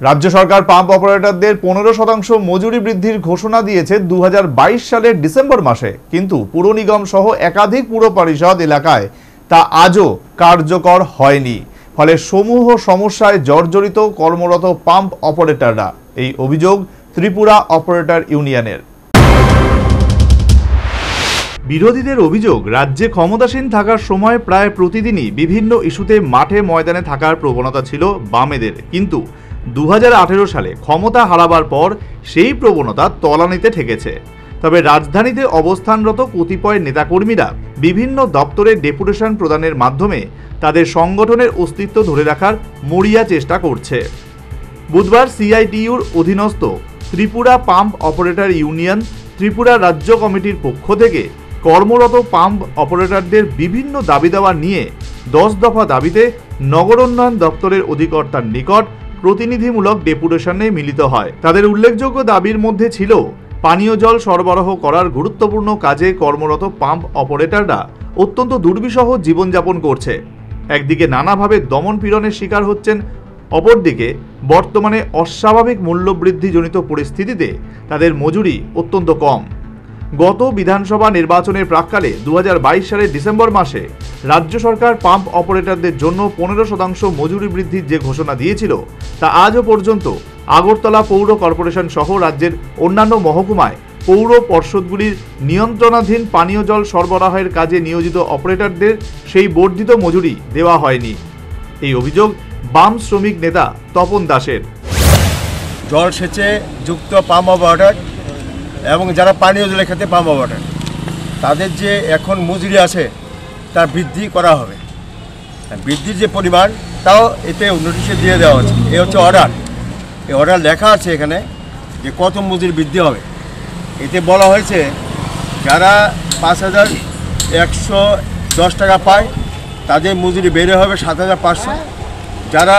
রাজ্য সরকার পাম্প অপারেটরদের 15% মজুরি বৃদ্ধির ঘোষণা দিয়েছে 2022 সালের ডিসেম্বর মাসে, কিন্তু পুর নিগম সহ একাধিক পুর পরিষদ এলাকায় তা আজও কার্যকর হয়নি। ফলে সমূহ সমস্যায় জর্জরিত কর্মরত পাম্প অপারেটররা। এই অভিযোগ ত্রিপুরা অপারেটর ইউনিয়নের। বিরোধীদের অভিযোগ, রাজ্যে ক্ষমতাসীন থাকার সময় প্রায় প্রতিদিনই বিভিন্ন ইস্যুতে মাঠে ময়দানে থাকার প্রবণতা ছিল বামেদের, কিন্তু 2018 সালে ক্ষমতা হারাবার পর সেই প্রবণতা তলানিতে ঠেকেছে। তবে রাজধানীতে অবস্থানরত কতিপয় নেতাকর্মীরা বিভিন্ন দপ্তরে ডেপুটেশন প্রদানের মাধ্যমে তাদের সংগঠনের অস্তিত্ব ধরে রাখার মরিয়া চেষ্টা করছে। বুধবার সিআইটিইউর অধীনস্থ Tripura pump operator union Tripura রাজ্য কমিটির পক্ষ থেকে কর্মরত পাম্প অপারেটরদের বিভিন্ন দাবি দেওয়া নিয়ে 10 দফা দাবিতে নগরোন্নয়ন দপ্তরের অধিকর্তার নিকট প্রতিনিধিমূলক ডেপুটেশনে মিলিত হয়। তাদের উল্লেখযোগ্য দাবির মধ্যে ছিল পানীয় জল সরবরাহ করার গুরুত্বপূর্ণ কাজে কর্মরত পাম্প অপারেটররা অত্যন্ত দুর্বিষহ জীবনযাপন করছে। একদিকে নানাভাবে দমন পীড়নের শিকার হচ্ছেন, অপরদিকে বর্তমানে অস্বাভাবিক মূল্যবৃদ্ধিজনিত পরিস্থিতিতে তাদের মজুরি অত্যন্ত কম। গত বিধানসভা নির্বাচনের প্রাক্কালে 2022 সালের ডিসেম্বর মাসে রাজ্য সরকার পাম্প অপারেটরদের জন্য 15% মজুরি বৃদ্ধির যে ঘোষণা দিয়েছিল, তা আজও পর্যন্ত আগরতলা পৌর কর্পোরেশন সহ রাজ্যের অন্যান্য মহকুমায় পৌর পর্ষদগুলির নিয়ন্ত্রণাধীন পানীয় জল সরবরাহের কাজে নিয়োজিত অপারেটরদের সেই বর্ধিত মজুরি দেওয়া হয়নি। এই অভিযোগ বাম শ্রমিক নেতা তপন দাসের। জলসেচে যুক্ত পাম্প অপারেটর এবং যারা পানীয় জলের ক্ষেত্রে পাম্প অপারেটর, তাদের যে এখন মজুরি আছে তার বৃদ্ধি করা হবে। বৃদ্ধির যে পরিমাণ তাও এতে নোটিশে দিয়ে দেওয়া হচ্ছে। এ হচ্ছে অর্ডার। এই অর্ডার লেখা আছে এখানে যে কত মজুরি বৃদ্ধি হবে। এতে বলা হয়েছে যারা 5,110 টাকা পায় তাদের মজুরি বেড়ে হবে 7,500। যারা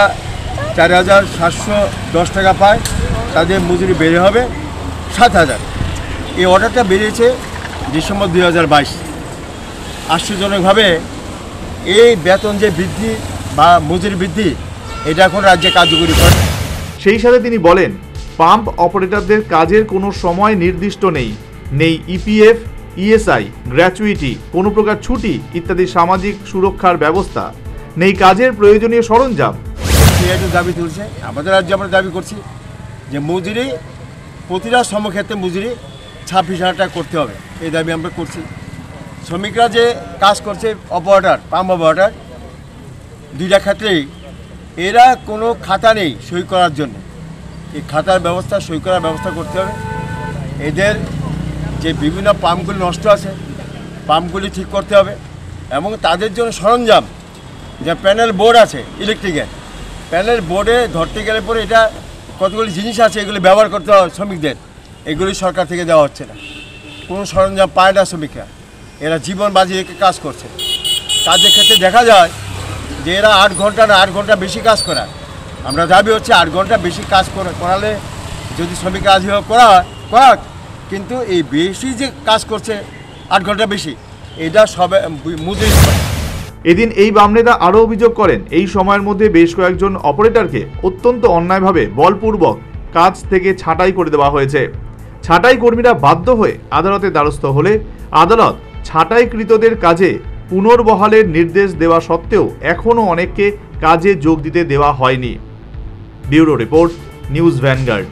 4,710 টাকা পায় তাদের মজুরি বেড়ে হবে 7,000। এই অর্ডারটা বেরিয়েছে ডিসেম্বর 2022। আশ্চর্যজনকভাবে এই বেতন যে বৃদ্ধি বা মজুরি বৃদ্ধি, এটা এখন রাজ্যে কার্যকরী করে। সেই সাথে তিনি বলেন, পাম্প অপারেটরদের কাজের কোনো সময় নির্দিষ্ট নেই, নেই ইপিএফ, ইএসআই, গ্র্যাচুইটি, কোনো প্রকার ছুটি ইত্যাদি সামাজিক সুরক্ষার ব্যবস্থা, নেই কাজের প্রয়োজনীয় সরঞ্জাম। সিআইটি দাবি তুলছে, আমাদের রাজ্যে আমরা দাবি করছি যে মজুরি প্রতিটা শ্রমক্ষেত্রে মজুরি 26,000 টাকা করতে হবে। এই দাবি আমরা করছি। শ্রমিকরা যে কাজ করছে অপারেটর, পাম্প অপারেটর, দুইটা ক্ষেত্রেই এরা কোনো খাতা নেই সই করার জন্য। এই খাতার ব্যবস্থা, সই করার ব্যবস্থা করতে হবে। এদের যে বিভিন্ন পাম্পগুলি নষ্ট আছে, পাম্পগুলি ঠিক করতে হবে এবং তাদের জন্য সরঞ্জাম, যে প্যানেল বোর্ড আছে ইলেকট্রিকের, প্যানেল বোর্ডে ধরতে গেলে পরে এটা কতগুলি জিনিস আছে, এগুলি ব্যবহার করতে হবে শ্রমিকদের। এগুলি সরকার থেকে দেওয়া হচ্ছে না, কোনো সরঞ্জাম পায় না শ্রমিকরা। এরা জীবন বাজি রেখে কাজ করছে। কাজের ক্ষেত্রে দেখা যায় যে এরা 8 ঘন্টা না 8 ঘন্টা বেশি কাজ করায়। আমরা দাবি হচ্ছে 8 ঘন্টা বেশি কাজ করালে যদি শ্রমিকরা আজীবন করাক, কিন্তু এই বেশি যে কাজ করছে 8 ঘন্টা বেশি, এটা সবে মজুরি। এদিন এই বাম নেতা আরও অভিযোগ করেন, এই সময়ের মধ্যে বেশ কয়েকজন অপারেটরকে অত্যন্ত অন্যায়ভাবে বলপূর্বক কাজ থেকে ছাঁটাই করে দেওয়া হয়েছে। ছাঁটাই কর্মীরা বাধ্য হয়ে আদালতে দ্বারস্থ হলে আদালত ছাঁটাইকৃতদের কাজে পুনর্বহালের নির্দেশ দেওয়া সত্ত্বেও এখনও অনেককে কাজে যোগ দিতে দেওয়া হয়নি। Bureau report, news vanguard.